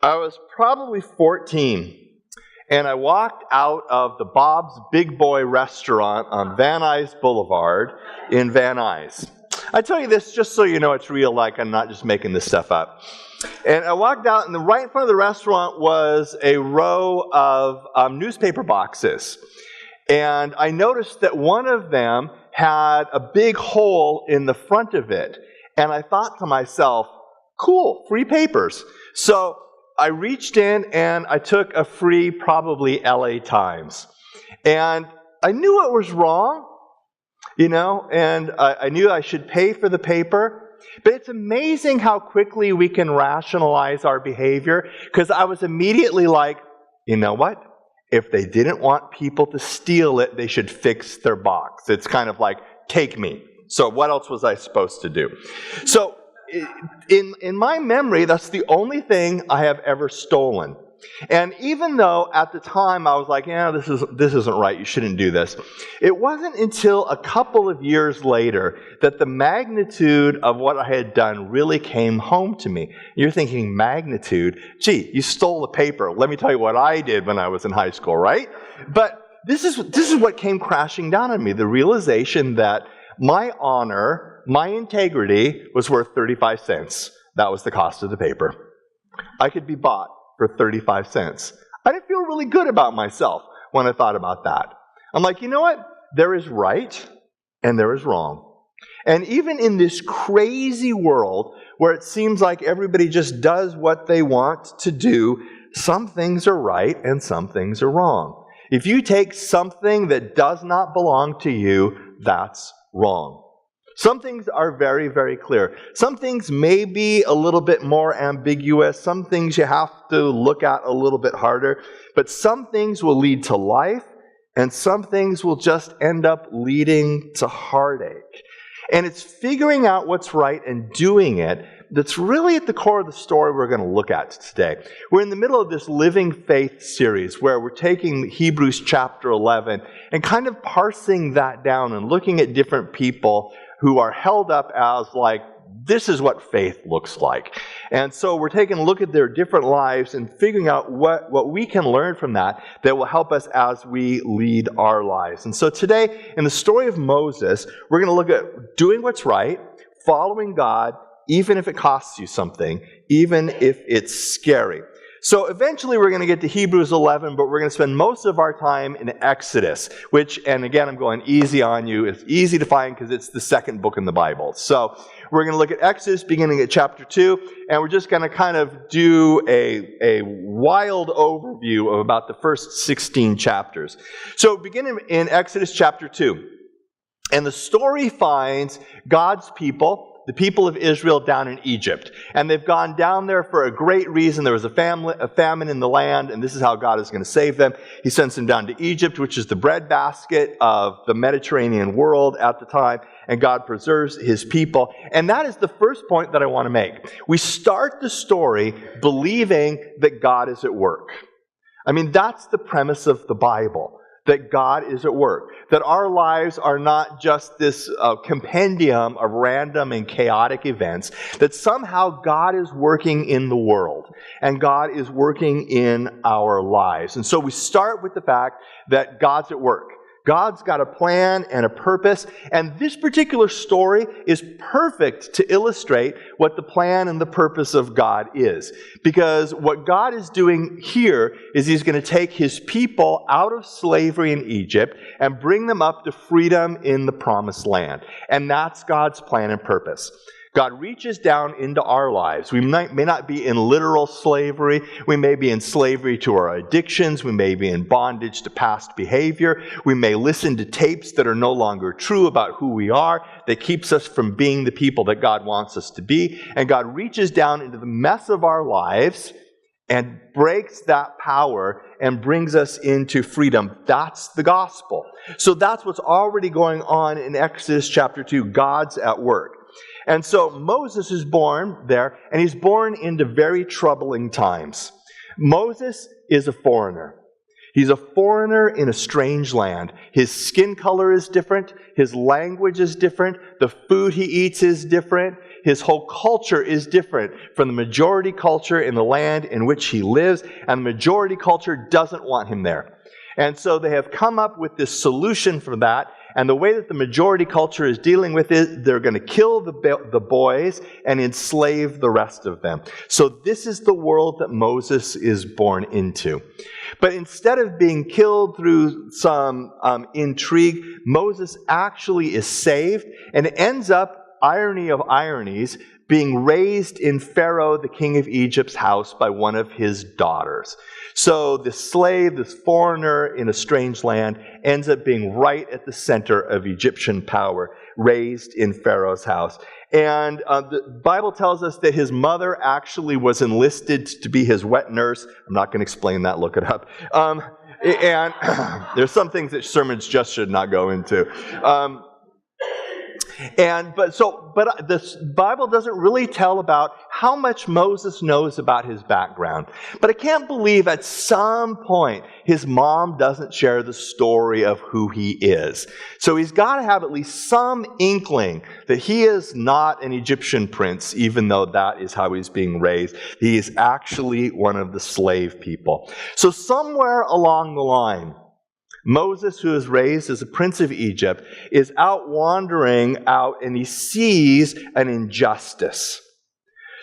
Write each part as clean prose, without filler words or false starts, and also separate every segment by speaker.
Speaker 1: I was probably 14, and I walked out of the Bob's Big Boy restaurant on Van Nuys Boulevard in Van Nuys. I tell you this just so you know it's real, like I'm not just making this stuff up. And I walked out, and right in front of the restaurant was a row of newspaper boxes. And I noticed that one of them had a big hole in the front of it. And I thought to myself, cool, free papers. So I reached in and I took a free, probably LA Times. And I knew it was wrong, and I knew I should pay for the paper. But it's amazing how quickly we can rationalize our behavior, because I was immediately like, you know what? If they didn't want people to steal it, they should fix their box. It's kind of like, take me. So what else was I supposed to do? So in my memory, that's the only thing I have ever stolen. And even though at the time I was like, this isn't right, you shouldn't do this, it wasn't until a couple of years later that the magnitude of what I had done really came home to me. You're thinking, magnitude? Gee, you stole the paper. Let me tell you what I did when I was in high school, right? But this is what came crashing down on me, the realization that my honor, my integrity was worth 35 cents. That was the cost of the paper. I could be bought for 35 cents. I didn't feel really good about myself when I thought about that. I'm like, you know what? There is right and there is wrong. And even in this crazy world where it seems like everybody just does what they want to do, some things are right and some things are wrong. If you take something that does not belong to you, that's wrong. Some things are very, very clear. Some things may be a little bit more ambiguous. Some things you have to look at a little bit harder. But some things will lead to life, and some things will just end up leading to heartache. And it's figuring out what's right and doing it that's really at the core of the story we're going to look at today. We're in the middle of this Living Faith series where we're taking Hebrews chapter 11 and kind of parsing that down and looking at different people who are held up as like, this is what faith looks like. And so we're taking a look at their different lives and figuring out what we can learn from that will help us as we lead our lives. And so today, in the story of Moses, we're going to look at doing what's right, following God, even if it costs you something, even if it's scary. So eventually we're going to get to Hebrews 11, but we're going to spend most of our time in Exodus, which, and again, I'm going easy on you. It's easy to find because it's the second book in the Bible. So we're going to look at Exodus beginning at chapter 2, and we're just going to kind of do a wild overview of about the first 16 chapters. So beginning in Exodus chapter 2, and the story finds God's people, the people of Israel, down in Egypt. And they've gone down there for a great reason. There was a famine in the land, and this is how God is going to save them. He sends them down to Egypt, which is the breadbasket of the Mediterranean world at the time, and God preserves his people. And that is the first point that I want to make. We start the story believing that God is at work. I mean, that's the premise of the Bible. That God is at work, that our lives are not just this compendium of random and chaotic events, that somehow God is working in the world, and God is working in our lives. And so we start with the fact that God's at work. God's got a plan and a purpose, and this particular story is perfect to illustrate what the plan and the purpose of God is. Because what God is doing here is he's going to take his people out of slavery in Egypt and bring them up to freedom in the promised land. And that's God's plan and purpose. God reaches down into our lives. We may not be in literal slavery. We may be in slavery to our addictions. We may be in bondage to past behavior. We may listen to tapes that are no longer true about who we are, that keeps us from being the people that God wants us to be. And God reaches down into the mess of our lives and breaks that power and brings us into freedom. That's the gospel. So that's what's already going on in Exodus chapter 2. God's at work. And so Moses is born there, and he's born into very troubling times. Moses is a foreigner. He's a foreigner in a strange land. His skin color is different. His language is different. The food he eats is different. his whole culture is different from the majority culture in the land in which he lives, and the majority culture doesn't want him there. And so they have come up with this solution for that, and the way that the majority culture is dealing with it, they're going to kill the boys and enslave the rest of them. So this is the world that Moses is born into. But instead of being killed through some intrigue, Moses actually is saved and ends up, irony of ironies, being raised in Pharaoh, the king of Egypt's house, by one of his daughters. So this slave, this foreigner in a strange land, ends up being right at the center of Egyptian power, raised in Pharaoh's house. And the Bible tells us that his mother actually was enlisted to be his wet nurse. I'm not going to explain that, look it up. And there's some things that sermons just should not go into. But the Bible doesn't really tell about how much Moses knows about his background. But I can't believe at some point his mom doesn't share the story of who he is. So he's got to have at least some inkling that he is not an Egyptian prince, even though that is how he's being raised. He is actually one of the slave people. So somewhere along the line, Moses, who is raised as a prince of Egypt, is out wandering out and he sees an injustice.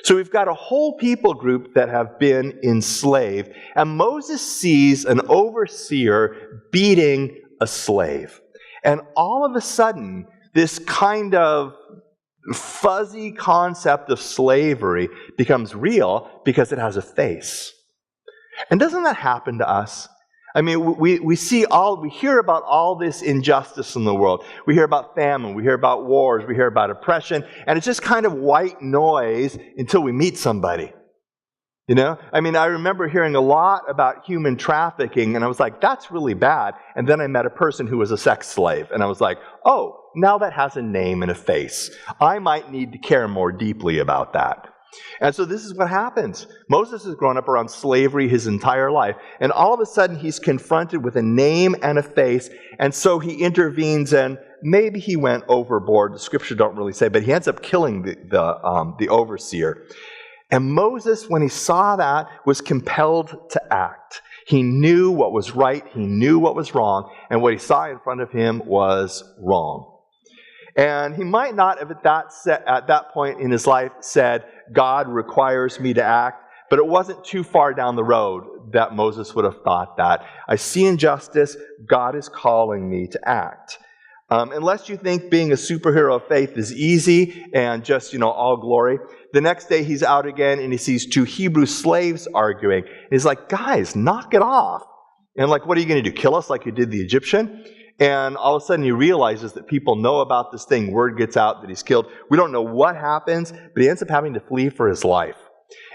Speaker 1: So we've got a whole people group that have been enslaved, and Moses sees an overseer beating a slave. And all of a sudden, this kind of fuzzy concept of slavery becomes real because it has a face. And doesn't that happen to us? I mean, we hear about all this injustice in the world. We hear about famine, we hear about wars, we hear about oppression, and it's just kind of white noise until we meet somebody. You know? I mean, I remember hearing a lot about human trafficking, and I was like, that's really bad. And then I met a person who was a sex slave, and I was like, oh, now that has a name and a face. I might need to care more deeply about that. And so this is what happens. Moses has grown up around slavery his entire life, and all of a sudden he's confronted with a name and a face, and so he intervenes, and maybe he went overboard. The scripture don't really say, but he ends up killing the overseer. And Moses, when he saw that, was compelled to act. He knew what was right, he knew what was wrong, and what he saw in front of him was wrong. And he might not have at that point in his life said, God requires me to act, but it wasn't too far down the road that Moses would have thought that. I see injustice, God is calling me to act. Unless you think being a superhero of faith is easy and just, all glory, the next day he's out again and he sees two Hebrew slaves arguing. And he's like, guys, knock it off. And like, what are you going to do, kill us like you did the Egyptian? And all of a sudden he realizes that people know about this thing. Word gets out that he's killed. We don't know what happens, but he ends up having to flee for his life.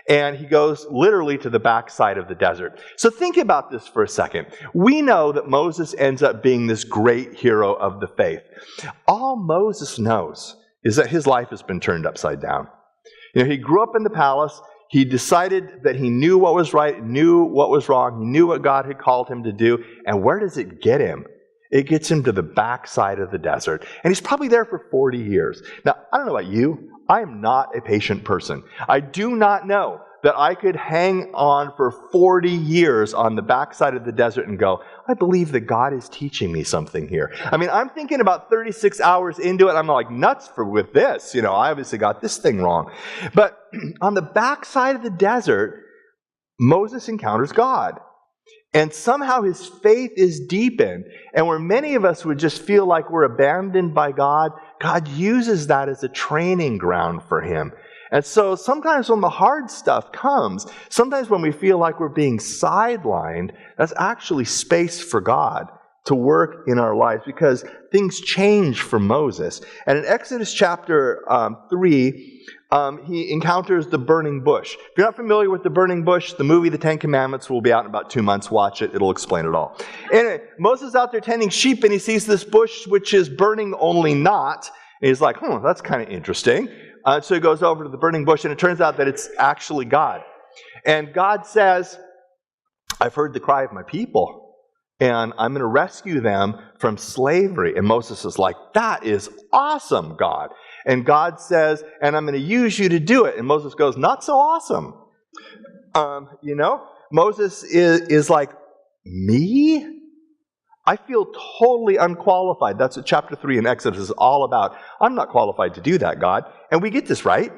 Speaker 1: And he goes literally to the backside of the desert. So think about this for a second. We know that Moses ends up being this great hero of the faith. All Moses knows is that his life has been turned upside down. He grew up in the palace. He decided that he knew what was right, knew what was wrong. He knew what God had called him to do. And where does it get him? It gets him to the backside of the desert. And he's probably there for 40 years. Now, I don't know about you. I am not a patient person. I do not know that I could hang on for 40 years on the backside of the desert and go, I believe that God is teaching me something here. I mean, I'm thinking about 36 hours into it. I'm like nuts with this. I obviously got this thing wrong. But on the backside of the desert, Moses encounters God. And somehow his faith is deepened. And where many of us would just feel like we're abandoned by God, God uses that as a training ground for him. And so sometimes when the hard stuff comes, sometimes when we feel like we're being sidelined, that's actually space for God to work in our lives because things change for Moses. And in Exodus chapter 3, he encounters the burning bush. If you're not familiar with the burning bush, the movie The 10 Commandments will be out in about 2 months. Watch it. It'll explain it all. Anyway, Moses is out there tending sheep, and he sees this bush which is burning only not. And he's like, that's kind of interesting. So he goes over to the burning bush, and it turns out that it's actually God. And God says, I've heard the cry of my people, and I'm going to rescue them from slavery. And Moses is like, that is awesome, God. And God says, and I'm going to use you to do it. And Moses goes, not so awesome. Moses is like, me? I feel totally unqualified. That's what chapter 3 in Exodus is all about. I'm not qualified to do that, God. And we get this, right?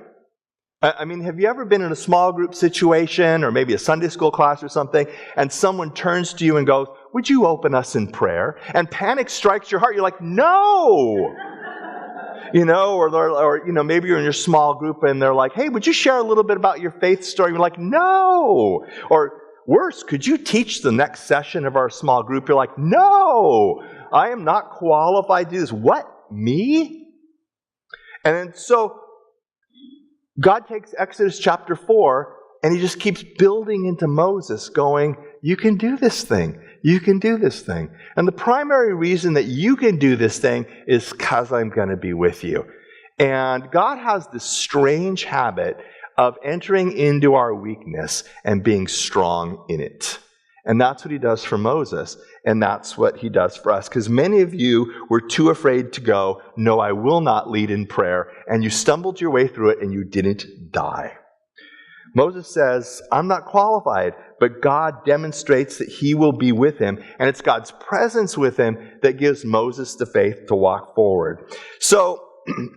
Speaker 1: I mean, have you ever been in a small group situation or maybe a Sunday school class or something, and someone turns to you and goes, would you open us in prayer? And panic strikes your heart. You're like, no! Or maybe you're in your small group and they're like, hey, would you share a little bit about your faith story? You're like, no! Or worse, could you teach the next session of our small group? You're like, no! I am not qualified to do this. What? Me? And then so God takes Exodus chapter 4 and he just keeps building into Moses, going, you can do this thing. You can do this thing. And the primary reason that you can do this thing is because I'm going to be with you. And God has this strange habit of entering into our weakness and being strong in it. And that's what he does for Moses. And that's what he does for us. Because many of you were too afraid to go, no, I will not lead in prayer. And you stumbled your way through it and you didn't die. Moses says, I'm not qualified, but God demonstrates that he will be with him. And it's God's presence with him that gives Moses the faith to walk forward. So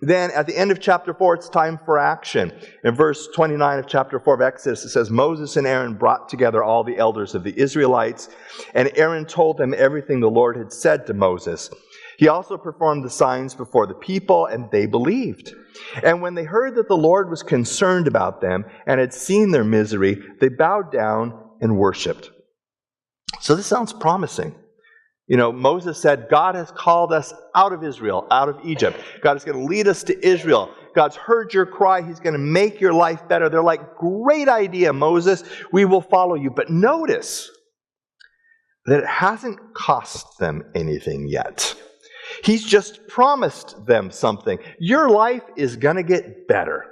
Speaker 1: then at the end of chapter 4, it's time for action. In verse 29 of chapter 4 of Exodus, it says, Moses and Aaron brought together all the elders of the Israelites, and Aaron told them everything the Lord had said to Moses. He also performed the signs before the people, and they believed. And when they heard that the Lord was concerned about them and had seen their misery, they bowed down and worshipped. So this sounds promising. Moses said, God has called us out of Israel, out of Egypt. God is going to lead us to Israel. God's heard your cry. He's going to make your life better. They're like, great idea, Moses. We will follow you. But notice that it hasn't cost them anything yet. He's just promised them something. Your life is going to get better.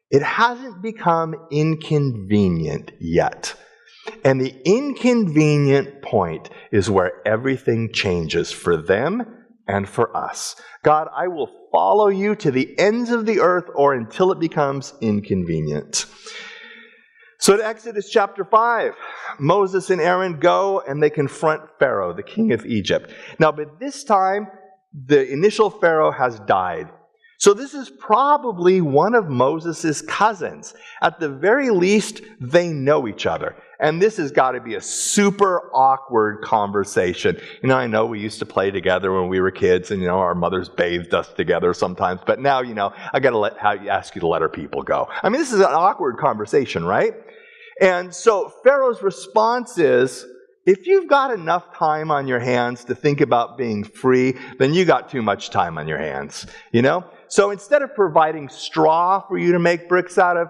Speaker 1: It hasn't become inconvenient yet. And the inconvenient point is where everything changes for them and for us. God, I will follow you to the ends of the earth or until it becomes inconvenient. So in Exodus chapter 5, Moses and Aaron go and they confront Pharaoh, the king of Egypt. Now, by this time, the initial Pharaoh has died. So this is probably one of Moses' cousins. At the very least, they know each other. And this has got to be a super awkward conversation. I know we used to play together when we were kids, and, our mothers bathed us together sometimes. But now, I got to ask you to let our people go. I mean, this is an awkward conversation, right? And so Pharaoh's response is, if you've got enough time on your hands to think about being free, then you got too much time on your hands, So instead of providing straw for you to make bricks out of,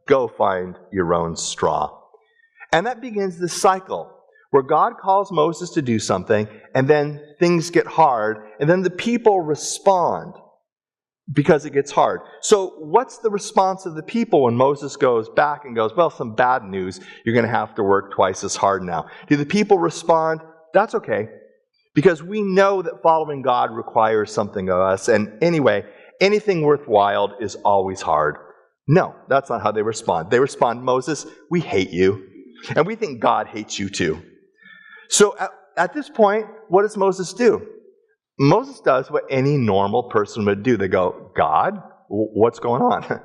Speaker 1: go find your own straw. And that begins this cycle where God calls Moses to do something, and then things get hard, and then the people respond because it gets hard. So what's the response of the people when Moses goes back and goes, well, some bad news, you're going to have to work twice as hard now? Do the people respond? That's okay, because we know that following God requires something of us, and anyway, anything worthwhile is always hard. No, that's not how they respond. They respond, Moses, we hate you. And we think God hates you too. So at this point, what does Moses do? Moses does what any normal person would do. They go, God, what's going on?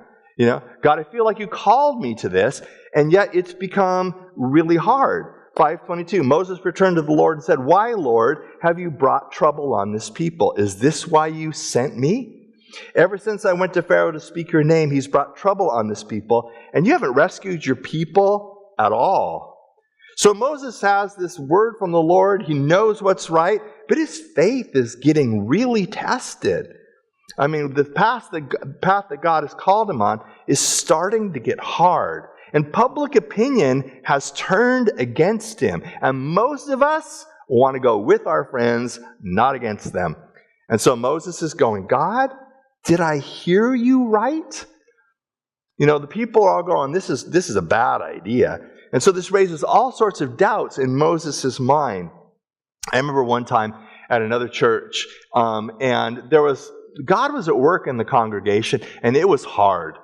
Speaker 1: God, I feel like you called me to this, and yet it's become really hard. 5:22, Moses returned to the Lord and said, why, Lord, have you brought trouble on this people? Is this why you sent me? Ever since I went to Pharaoh to speak your name, he's brought trouble on this people, and you haven't rescued your people at all. So Moses has this word from the Lord. He knows what's right, but his faith is getting really tested. I mean, the path that God has called him on is starting to get hard. And public opinion has turned against him. And most of us want to go with our friends, not against them. And so Moses is going, God, did I hear you right? The people are all going, this is a bad idea. And so this raises all sorts of doubts in Moses' mind. I remember one time at another church, and there was God was at work in the congregation, and it was hard.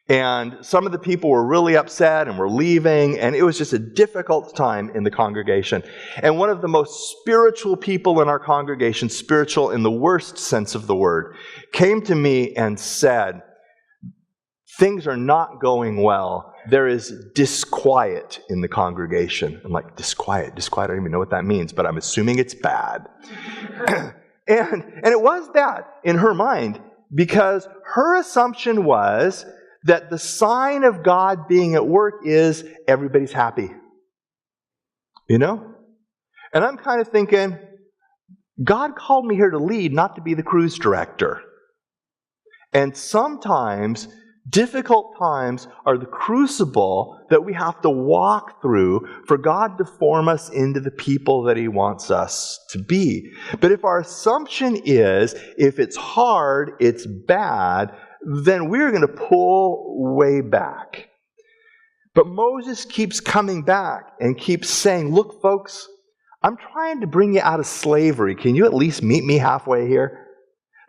Speaker 1: And some of the people were really upset and were leaving, and it was just a difficult time in the congregation. And one of the most spiritual people in our congregation, spiritual in the worst sense of the word, came to me and said, things are not going well. There is disquiet in the congregation. I'm like, disquiet? I don't even know what that means, but I'm assuming it's bad. and it was bad in her mind, because her assumption was that the sign of God being at work is everybody's happy. You know? And I'm kind of thinking, God called me here to lead, not to be the cruise director. And sometimes, difficult times are the crucible that we have to walk through for God to form us into the people that He wants us to be. But if our assumption is, if it's hard, it's bad, then we're going to pull way back. But Moses keeps coming back and keeps saying, look, folks, I'm trying to bring you out of slavery. Can you at least meet me halfway here?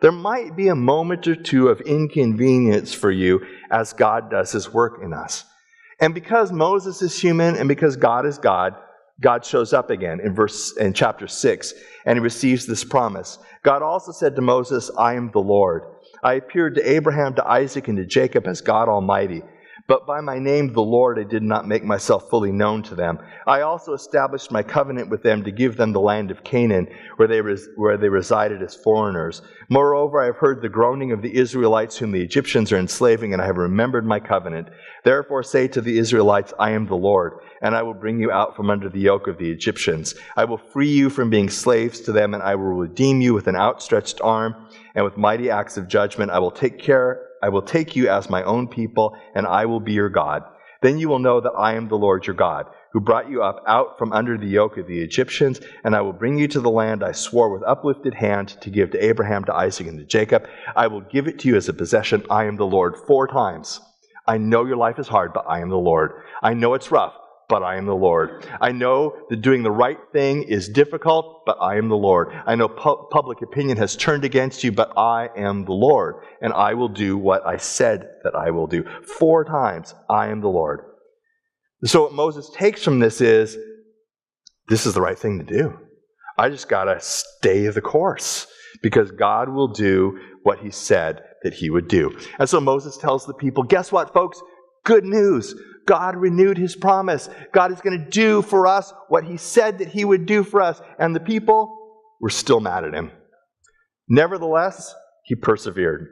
Speaker 1: There might be a moment or two of inconvenience for you as God does His work in us. And because Moses is human and because God is God, God shows up again in chapter 6, and He receives this promise. God also said to Moses, I am the Lord. I appeared to Abraham, to Isaac, and to Jacob as God Almighty. But by my name, the Lord, I did not make myself fully known to them. I also established my covenant with them to give them the land of Canaan, where they resided as foreigners. Moreover, I have heard the groaning of the Israelites whom the Egyptians are enslaving, and I have remembered my covenant. Therefore say to the Israelites, I am the Lord, and I will bring you out from under the yoke of the Egyptians. I will free you from being slaves to them, and I will redeem you with an outstretched arm, and with mighty acts of judgment. I will take you as my own people, and I will be your God. Then you will know that I am the Lord your God, who brought you up out from under the yoke of the Egyptians, and I will bring you to the land I swore with uplifted hand to give to Abraham, to Isaac, and to Jacob. I will give it to you as a possession. I am the Lord. 4 times. I know your life is hard, but I am the Lord. I know it's rough, but I am the Lord. I know that doing the right thing is difficult, but I am the Lord. I know public opinion has turned against you, but I am the Lord, and I will do what I said that I will do. 4 times, I am the Lord. So what Moses takes from this is the right thing to do. I just got to stay the course, because God will do what He said that He would do. And so Moses tells the people, guess what, folks? Good news. God renewed His promise. God is going to do for us what He said that He would do for us. And the people were still mad at Him. Nevertheless, He persevered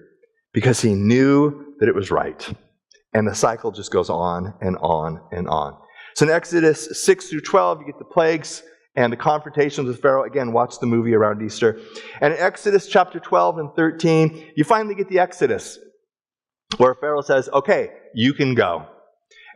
Speaker 1: because He knew that it was right. And the cycle just goes on and on and on. So in Exodus 6 through 12, you get the plagues and the confrontations with Pharaoh. Again, watch the movie around Easter. And in Exodus chapter 12 and 13, you finally get the Exodus, where Pharaoh says, okay, you can go.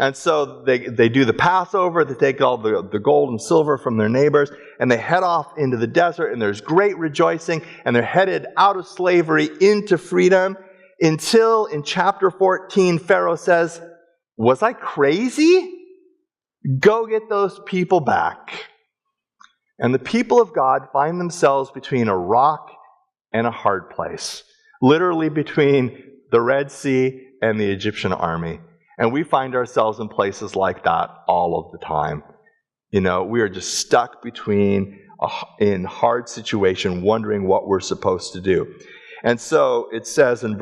Speaker 1: And so they do the Passover, they take all the gold and silver from their neighbors, and they head off into the desert, and there's great rejoicing, and they're headed out of slavery into freedom, until in chapter 14, Pharaoh says, was I crazy? Go get those people back. And the people of God find themselves between a rock and a hard place, literally between the Red Sea and the Egyptian army. And we find ourselves in places like that all of the time. You know, we are just stuck in hard situation, wondering what we're supposed to do. And so it says in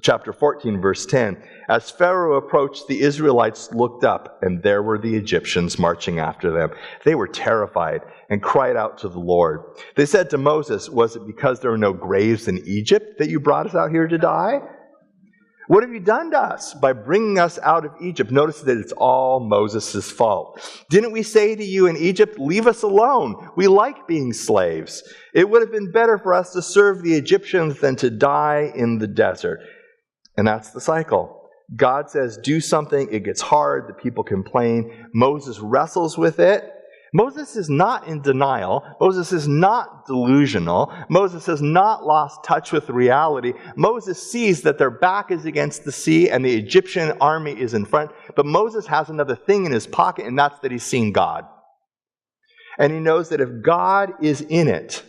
Speaker 1: chapter 14, verse 10, as Pharaoh approached, the Israelites looked up, and there were the Egyptians marching after them. They were terrified and cried out to the Lord. They said to Moses, was it because there were no graves in Egypt that you brought us out here to die? What have you done to us by bringing us out of Egypt? Notice that it's all Moses' fault. Didn't we say to you in Egypt, leave us alone? We like being slaves. It would have been better for us to serve the Egyptians than to die in the desert. And that's the cycle. God says, do something. It gets hard. The people complain. Moses wrestles with it. Moses is not in denial. Moses is not delusional. Moses has not lost touch with reality. Moses sees that their back is against the sea and the Egyptian army is in front. But Moses has another thing in his pocket, and that's that he's seen God. And he knows that if God is in it,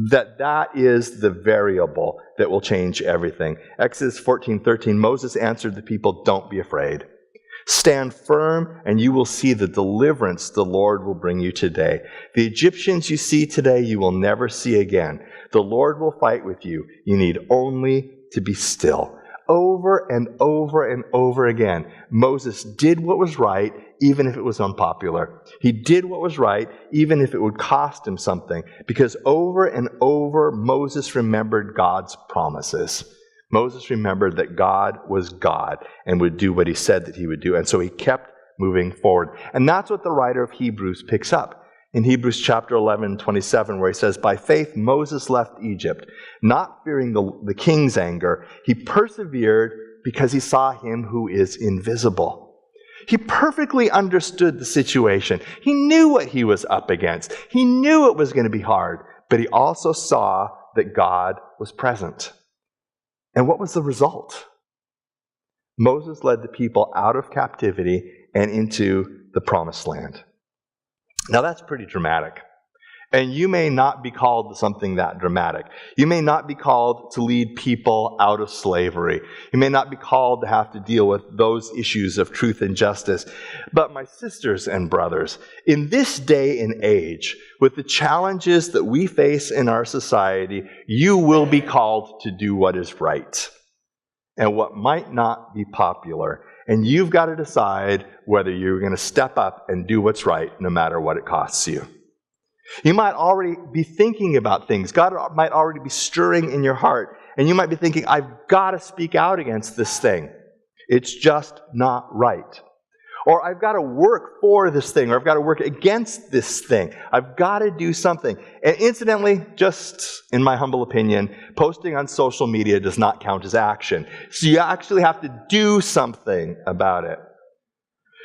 Speaker 1: that is the variable that will change everything. Exodus 14:13, Moses answered the people, "Don't be afraid. Stand firm, and you will see the deliverance the Lord will bring you today. The Egyptians you see today, you will never see again. The Lord will fight with you. You need only to be still." Over and over and over again, Moses did what was right, even if it was unpopular. He did what was right, even if it would cost him something, because over and over, Moses remembered God's promises. Moses remembered that God was God and would do what he said that he would do, and so he kept moving forward. And that's what the writer of Hebrews picks up in Hebrews chapter 11:27, where he says, "By faith Moses left Egypt, not fearing the king's anger. He persevered because he saw him who is invisible." He perfectly understood the situation. He knew what he was up against. He knew it was going to be hard, but he also saw that God was present. And what was the result? Moses led the people out of captivity and into the promised land. Now that's pretty dramatic. And you may not be called to something that dramatic. You may not be called to lead people out of slavery. You may not be called to have to deal with those issues of truth and justice. But my sisters and brothers, in this day and age, with the challenges that we face in our society, you will be called to do what is right and what might not be popular. And you've got to decide whether you're going to step up and do what's right, no matter what it costs you. You might already be thinking about things. God might already be stirring in your heart. And you might be thinking, I've got to speak out against this thing. It's just not right. Or I've got to work for this thing, or I've got to work against this thing. I've got to do something. And incidentally, just in my humble opinion, posting on social media does not count as action. So you actually have to do something about it.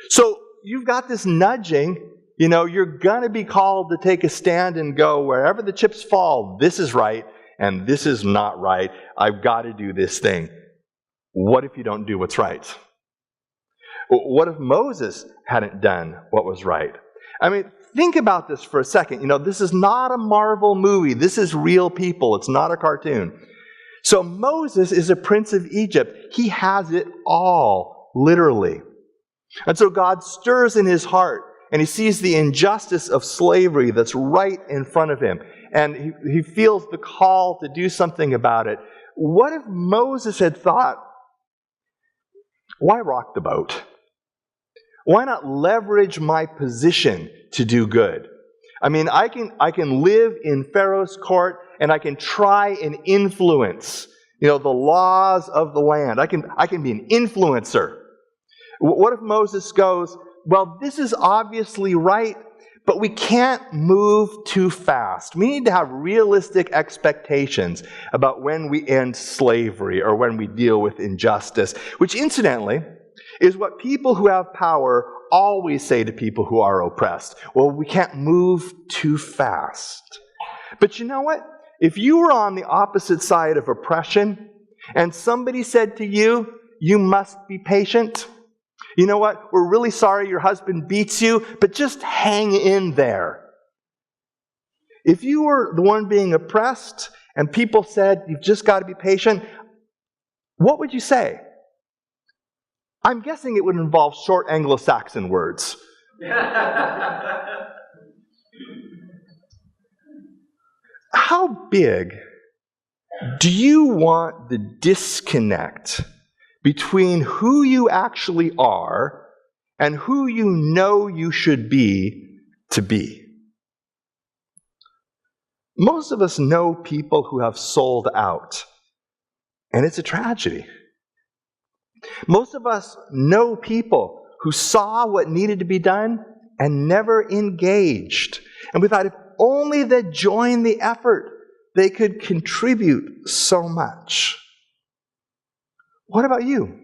Speaker 1: So you've got this nudging. You're going to be called to take a stand and go, wherever the chips fall, this is right and this is not right. I've got to do this thing. What if you don't do what's right? What if Moses hadn't done what was right? I mean, think about this for a second. This is not a Marvel movie. This is real people. It's not a cartoon. So Moses is a prince of Egypt. He has it all, literally. And so God stirs in his heart, and he sees the injustice of slavery that's right in front of him. And he feels the call to do something about it. What if Moses had thought, why rock the boat? Why not leverage my position to do good? I mean, I can live in Pharaoh's court, and I can try and influence, the laws of the land. I can be an influencer. What if Moses goes, well, this is obviously right, but we can't move too fast. We need to have realistic expectations about when we end slavery or when we deal with injustice, which incidentally is what people who have power always say to people who are oppressed. Well, we can't move too fast. But you know what? If you were on the opposite side of oppression and somebody said to you, you must be patient. You know what? We're really sorry your husband beats you, but just hang in there. If you were the one being oppressed and people said, you've just got to be patient, what would you say? I'm guessing it would involve short Anglo-Saxon words. How big do you want the disconnect between who you actually are and who you know you should be to be? Most of us know people who have sold out, and it's a tragedy. Most of us know people who saw what needed to be done and never engaged. And we thought if only they'd join the effort, they could contribute so much. What about you?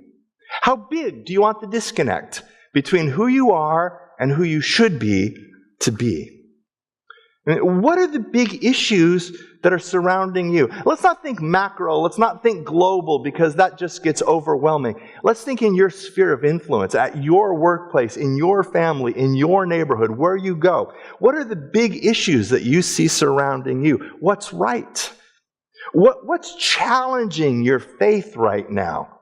Speaker 1: How big do you want the disconnect between who you are and who you should be to be? I mean, what are the big issues that are surrounding you. Let's not think macro. Let's not think global, because that just gets overwhelming. Let's think in your sphere of influence, at your workplace, in your family, in your neighborhood, where you go. What are the big issues that you see surrounding you? What's right? What's challenging your faith right now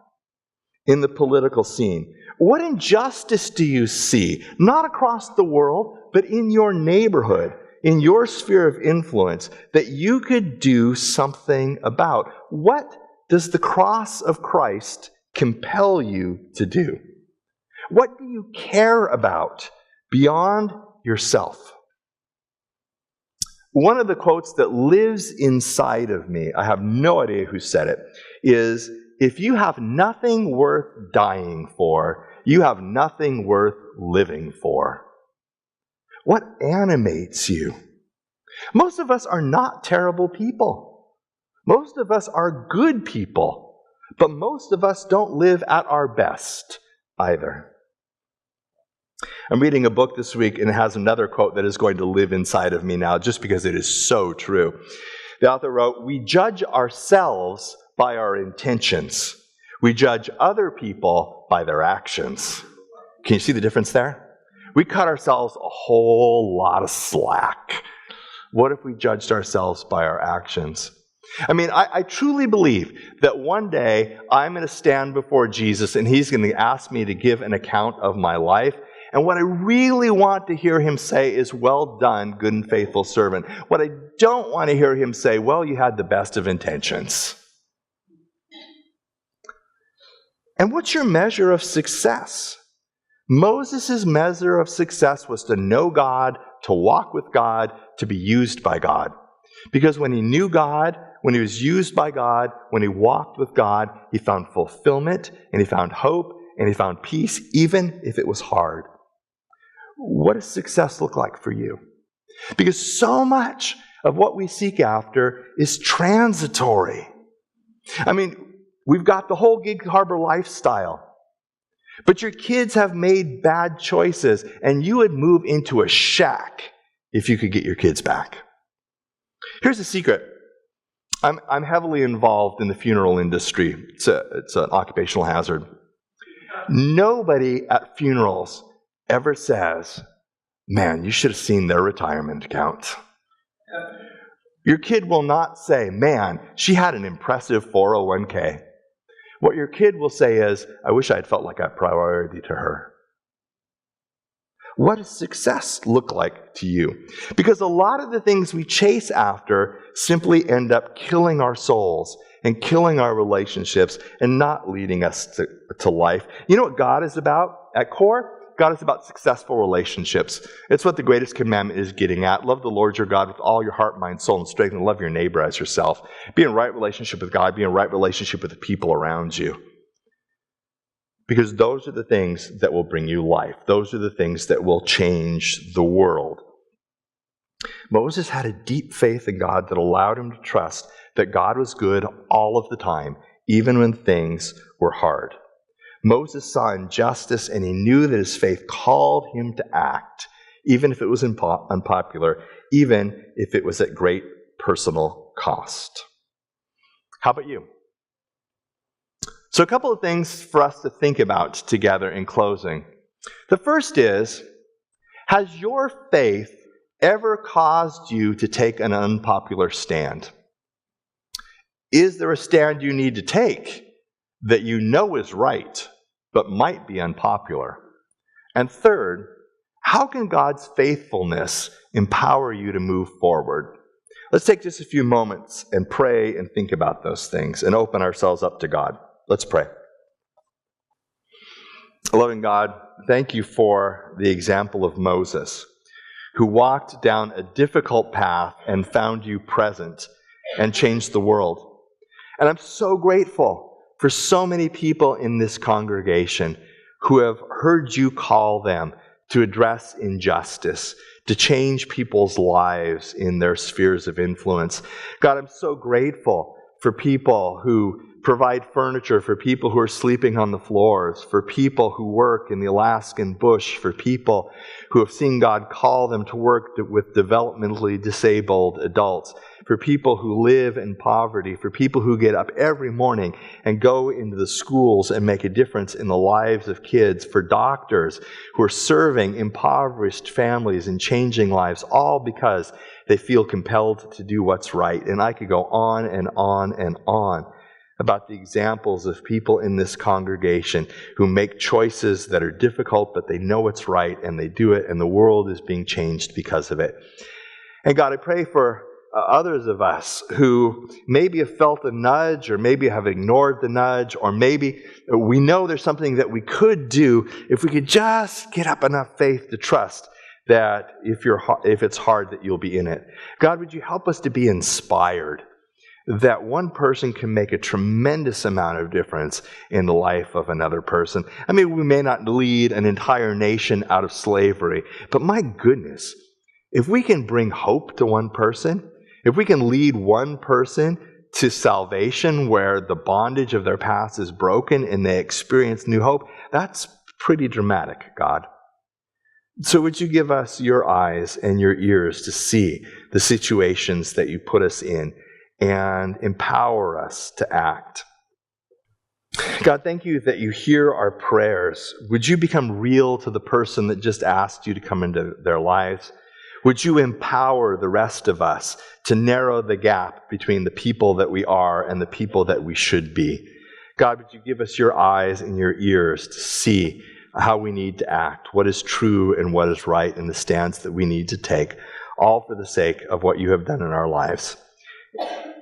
Speaker 1: in the political scene? What injustice do you see? Not across the world, but in your neighborhood, in your sphere of influence, that you could do something about. What does the cross of Christ compel you to do? What do you care about beyond yourself? One of the quotes that lives inside of me, I have no idea who said it, is, if you have nothing worth dying for, you have nothing worth living for. What animates you? Most of us are not terrible people. Most of us are good people. But most of us don't live at our best either. I'm reading a book this week, and it has another quote that is going to live inside of me now, just because it is so true. The author wrote, "We judge ourselves by our intentions. We judge other people by their actions." Can you see the difference there? We cut ourselves a whole lot of slack. What if we judged ourselves by our actions? I mean, I truly believe that one day I'm going to stand before Jesus, and he's going to ask me to give an account of my life. And what I really want to hear him say is, "Well done, good and faithful servant." What I don't want to hear him say, "Well, you had the best of intentions." And what's your measure of success? Moses' measure of success was to know God, to walk with God, to be used by God. Because when he knew God, when he was used by God, when he walked with God, he found fulfillment, and he found hope, and he found peace, even if it was hard. What does success look like for you? Because so much of what we seek after is transitory. I mean, we've got the whole Gig Harbor lifestyle. But your kids have made bad choices, and you would move into a shack if you could get your kids back. Here's the secret. I'm heavily involved in the funeral industry. It's an occupational hazard. Nobody at funerals ever says, "Man, you should have seen their retirement account." Your kid will not say, "Man, she had an impressive 401k. What your kid will say is, "I wish I had felt like a priority to her." What does success look like to you? Because a lot of the things we chase after simply end up killing our souls and killing our relationships and not leading us to life. You know what God is about at core? God is about successful relationships. It's what the greatest commandment is getting at. Love the Lord your God with all your heart, mind, soul, and strength, and love your neighbor as yourself. Be in right relationship with God. Be in right relationship with the people around you. Because those are the things that will bring you life. Those are the things that will change the world. Moses had a deep faith in God that allowed him to trust that God was good all of the time, even when things were hard. Moses saw injustice, and he knew that his faith called him to act, even if it was unpopular, even if it was at great personal cost. How about you? So a couple of things for us to think about together in closing. The first is, has your faith ever caused you to take an unpopular stand? Is there a stand you need to take that you know is right, but might be unpopular? And third, how can God's faithfulness empower you to move forward? Let's take just a few moments and pray and think about those things and open ourselves up to God. Let's pray. Loving God, thank you for the example of Moses, who walked down a difficult path and found you present and changed the world. And I'm so grateful for so many people in this congregation who have heard you call them to address injustice, to change people's lives in their spheres of influence. God, I'm so grateful for people who provide furniture, for people who are sleeping on the floors, for people who work in the Alaskan bush, for people who have seen God call them to work with developmentally disabled adults, for people who live in poverty, for people who get up every morning and go into the schools and make a difference in the lives of kids, for doctors who are serving impoverished families and changing lives, all because they feel compelled to do what's right. And I could go on and on and on about the examples of people in this congregation who make choices that are difficult, but they know it's right, and they do it, and the world is being changed because of it. And God, I pray for others of us who maybe have felt a nudge, or maybe have ignored the nudge, or maybe we know there's something that we could do if we could just get up enough faith to trust that if it's hard, that you'll be in it. God, would you help us to be inspired that one person can make a tremendous amount of difference in the life of another person. I mean, we may not lead an entire nation out of slavery, but my goodness, if we can bring hope to one person, if we can lead one person to salvation where the bondage of their past is broken and they experience new hope, that's pretty dramatic, God. So would you give us your eyes and your ears to see the situations that you put us in, and empower us to act. God, thank you that you hear our prayers. Would you become real to the person that just asked you to come into their lives? Would you empower the rest of us to narrow the gap between the people that we are and the people that we should be? God, would you give us your eyes and your ears to see how we need to act, what is true and what is right, and the stance that we need to take, all for the sake of what you have done in our lives.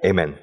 Speaker 1: Amen.